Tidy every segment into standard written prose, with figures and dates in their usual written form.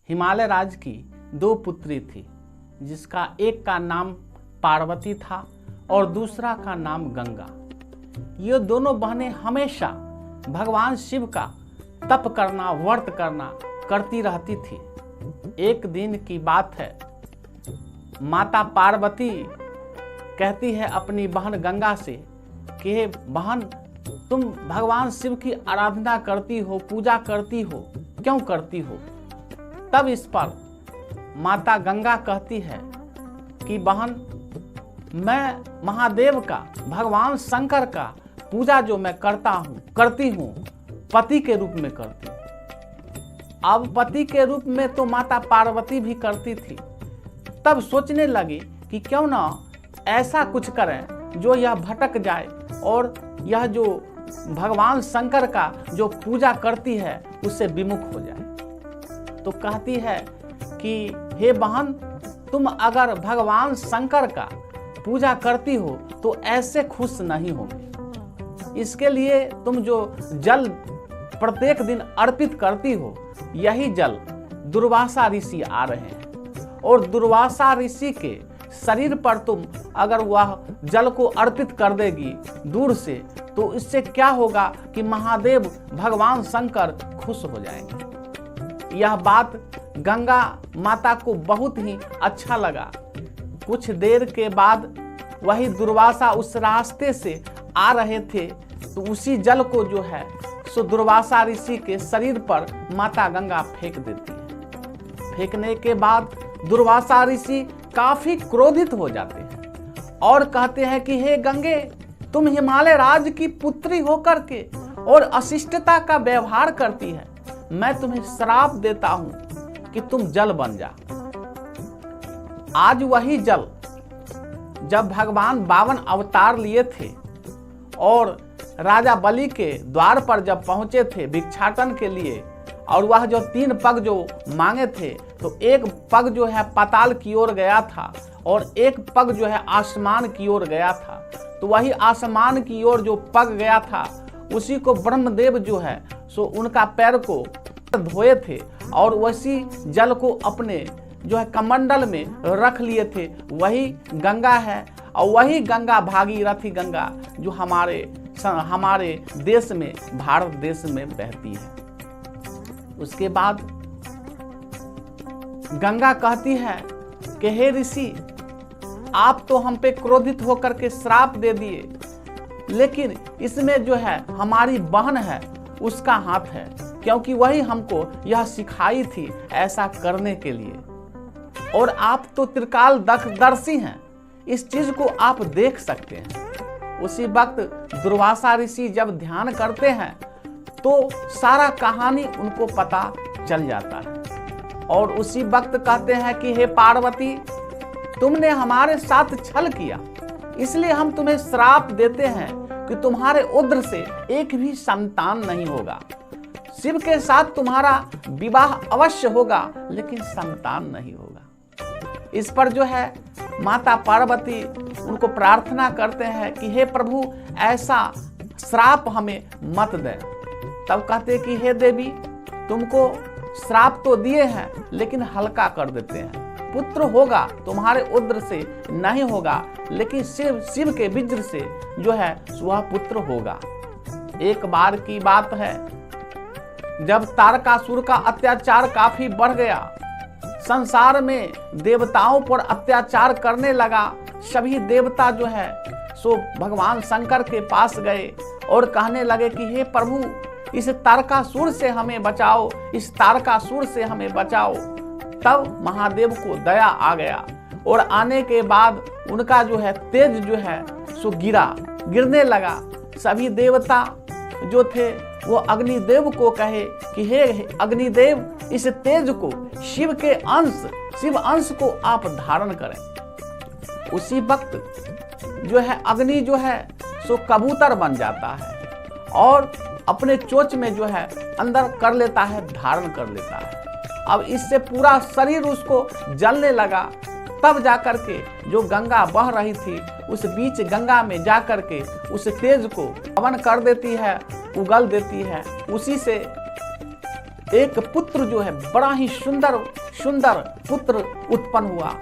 हिमालय राज्य की दो पुत्री थी, जिसका एक का नाम पार्वती था और दूसरा का नाम गंगा। ये दोनों बहनें हमेशा भगवान शिव का तप करना, व्रत करना करती रहती थी। एक दिन की बात है, माता पार्वती कहती है अपनी बहन गंगा से कि हे बहन, तुम भगवान शिव की आराधना करती हो, पूजा करती हो, क्यों करती हो? तब इस पर माता गंगा कहती है कि बहन, मैं महादेव का, भगवान शंकर का पूजा जो मैं करती हूँ पति के रूप में करती हूँ। अब पति के रूप में तो माता पार्वती भी करती थी। तब सोचने लगी कि क्यों ना ऐसा कुछ करें जो यह भटक जाए और यह जो भगवान शंकर का जो पूजा करती है उससे विमुख हो जाए। तो कहती है कि हे बहन, तुम अगर भगवान शंकर का पूजा करती हो तो ऐसे खुश नहीं होगी। इसके लिए तुम जो जल प्रत्येक दिन अर्पित करती हो, यही जल दुर्वासा ऋषि आ रहे हैं और दुर्वासा ऋषि के शरीर पर तुम अगर वह जल को अर्पित कर देगी दूर से, तो इससे क्या होगा कि महादेव भगवान शंकर खुश हो जाएंगे। यह बात गंगा माता को बहुत ही अच्छा लगा। कुछ देर के बाद वही दुर्वासा उस रास्ते से आ रहे थे, तो उसी जल को जो है सो दुर्वासा ऋषि के शरीर पर माता गंगा फेंक देती है। फेंकने के बाद दुर्वासा ऋषि काफी क्रोधित हो जाते हैं और कहते हैं कि हे गंगे, तुम हिमालय राज्य की पुत्री होकर के और अशिष्टता का व्यवहार करती है, मैं तुम्हें श्राप देता हूं कि तुम जल बन जा। आज वही जल जब भगवान 52 अवतार लिए थे और राजा बलि के द्वार पर जब पहुंचे थे भिक्षाटन के लिए, और वह जो 3 पग जो मांगे थे, तो एक पग जो है पाताल की ओर गया था और एक पग जो है आसमान की ओर गया था। तो वही आसमान की ओर जो पग गया था उसी को ब्रह्मदेव जो है सो उनका पैर को धोए थे और वैसी जल को अपने जो है कमंडल में रख लिए थे। वही गंगा है और वही गंगा भागीरथी गंगा जो हमारे देश में, भारत देश में बहती है। उसके बाद गंगा कहती है कि हे ऋषि, आप तो हम पे क्रोधित होकर के श्राप दे दिए, लेकिन इसमें जो है हमारी बहन है उसका हाथ है, क्योंकि वही हमको यह सिखाई थी ऐसा करने के लिए। और आप तो त्रिकालदर्शी हैं, इस चीज को आप देख सकते हैं। उसी वक्त दुर्वासा ऋषि जब ध्यान करते हैं तो सारा कहानी उनको पता चल जाता है और उसी वक्त कहते हैं कि हे पार्वती, तुमने हमारे साथ छल किया, इसलिए हम तुम्हें श्राप देते हैं कि तुम्हारे उदर से एक भी संतान नहीं होगा। शिव के साथ तुम्हारा विवाह अवश्य होगा, लेकिन संतान नहीं होगा। इस पर जो है माता पार्वती उनको प्रार्थना करते हैं कि हे प्रभु, ऐसा श्राप हमें मत दे। तब कहते कि हे देवी, तुमको श्राप तो दिए हैं लेकिन हल्का कर देते हैं। पुत्र होगा, तुम्हारे उदर से नहीं होगा, लेकिन शिव के वज्र से जो है वह पुत्र होगा। एक बार की बात है, जब तारकासुर का अत्याचार काफी बढ़ गया, संसार में देवताओं पर अत्याचार करने लगा, सभी देवता जो है सो भगवान शंकर के पास गए और कहने लगे कि हे प्रभु, इस तारकासुर से हमें बचाओ, इस तारकासुर से हमें बचाओ। तब महादेव को दया आ गया और आने के बाद उनका जो है तेज जो है सो गिरने लगा। सभी देवता जो थे वो अग्निदेव को कहे कि हे अग्निदेव, इस तेज को शिव अंश को आप धारण करें। उसी वक्त जो है अग्नि जो है सो कबूतर बन जाता है और अपने चोंच में जो है अंदर कर लेता है, धारण कर लेता है। अब इससे पूरा शरीर उसको जलने लगा। तब जाकर के जो गंगा बह रही थी उस बीच गंगा में जाकर के उस तेज को हवन कर देती है, उगल देती है। उसी से एक पुत्र जो है बड़ा ही सुंदर सुंदर पुत्र उत्पन्न हुआ।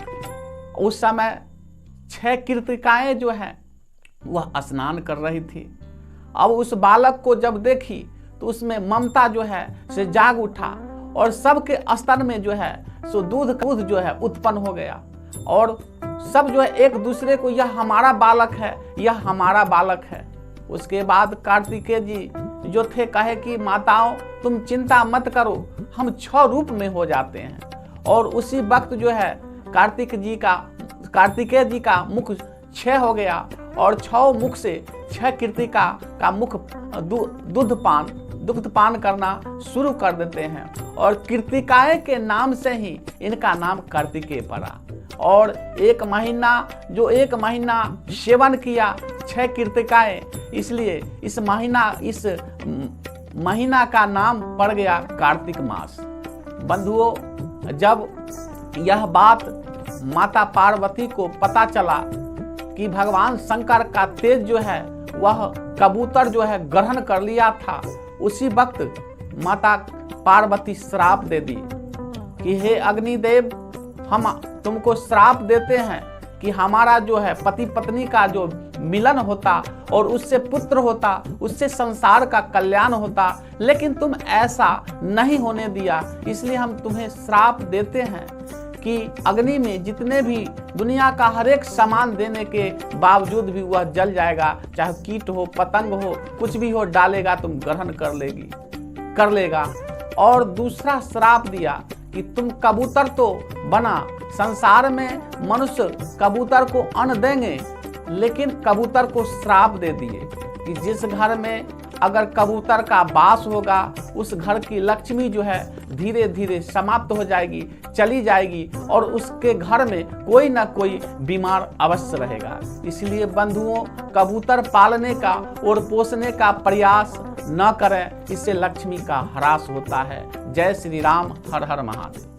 उस समय 6 कृतिकाएं जो है वह स्नान कर रही थी। अब उस बालक को जब देखी तो उसमें ममता जो है से जाग उठा और सबके स्तन में जो है सो दूध जो है उत्पन्न हो गया और सब जो है एक दूसरे को यह हमारा बालक है, यह हमारा बालक है। उसके बाद कार्तिकेय जी जो थे कहे कि माताओं तुम चिंता मत करो, हम 6 रूप में हो जाते हैं। और उसी वक्त जो है कार्तिकेय जी का मुख 6 हो गया और 6 मुख से 6 कृतिका का मुख दुग्ध पान करना शुरू कर देते हैं और कृतिकाएं के नाम से ही इनका नाम कार्तिकेय पड़ा। और एक महीना सेवन किया 6 कृतिकाएं, इसलिए इस महीना का नाम पड़ गया कार्तिक मास। बंधुओं, जब यह बात माता पार्वती को पता चला कि भगवान शंकर का तेज जो है वह कबूतर जो है ग्रहण कर लिया था, उसी वक्त माता पार्वती श्राप दे दी कि हे अग्निदेव, हम तुमको श्राप देते हैं कि हमारा जो है पति पत्नी का जो मिलन होता और उससे पुत्र होता, उससे संसार का कल्याण होता, लेकिन तुम ऐसा नहीं होने दिया। इसलिए हम तुम्हें श्राप देते हैं कि अग्नि में जितने भी दुनिया का हर एक सामान देने के बावजूद भी वह जल जाएगा, चाहे कीट हो, पतंग हो, कुछ भी हो, डालेगा तुम ग्रहण कर लेगा। और दूसरा श्राप दिया कि तुम कबूतर तो बना, संसार में मनुष्य कबूतर को अन्न देंगे, लेकिन कबूतर को श्राप दे दिए कि जिस घर में अगर कबूतर का वास होगा उस घर की लक्ष्मी जो है धीरे धीरे समाप्त हो जाएगी, चली जाएगी और उसके घर में कोई ना कोई बीमार अवश्य रहेगा। इसलिए बंधुओं, कबूतर पालने का और पोसने का प्रयास न करें, इससे लक्ष्मी का ह्रास होता है। जय श्री राम, हर हर महादेव।